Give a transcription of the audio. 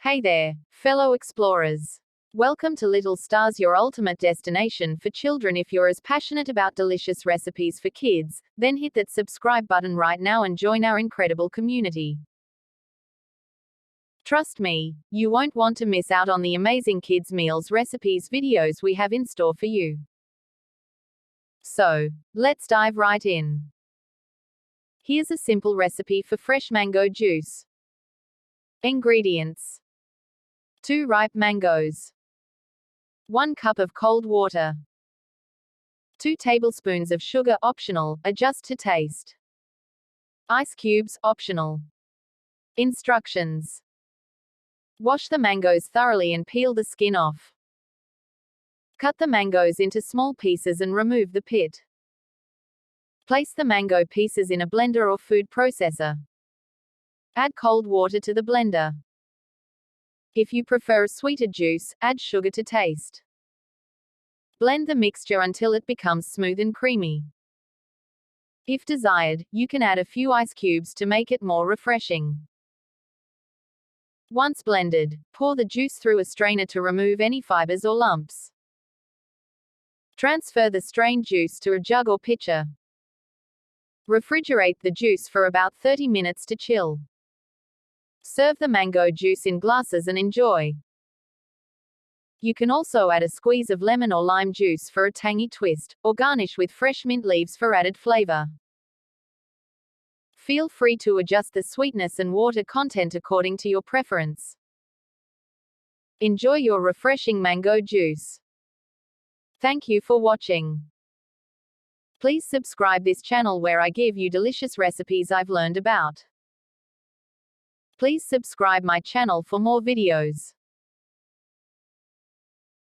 Hey there, fellow explorers. Welcome to Little Stars, your ultimate destination for children. If you're as passionate about delicious recipes for kids, then hit that subscribe button right now and join our incredible community. Trust me, you won't want to miss out on the amazing kids' meals recipes videos we have in store for you. So, let's dive right in. Here's a simple recipe for fresh mango juice. Ingredients: 2 ripe mangoes, 1 cup of cold water, 2 tablespoons of sugar optional, adjust to taste, ice cubes optional. Instructions: wash the mangoes thoroughly and peel the skin off. Cut the mangoes into small pieces and remove the pit. Place the mango pieces in a blender or food processor. Add cold water to the blender. If you prefer a sweeter juice, add sugar to taste. Blend the mixture until it becomes smooth and creamy. If desired, you can add a few ice cubes to make it more refreshing. Once blended, pour the juice through a strainer to remove any fibers or lumps. Transfer the strained juice to a jug or pitcher. Refrigerate the juice for about 30 minutes to chill. Serve the mango juice in glasses and enjoy. You can also add a squeeze of lemon or lime juice for a tangy twist, or garnish with fresh mint leaves for added flavor. Feel free to adjust the sweetness and water content according to your preference. Enjoy your refreshing mango juice. Thank you for watching. Please subscribe this channel where I give you delicious recipes I've learned about. Please subscribe my channel for more videos.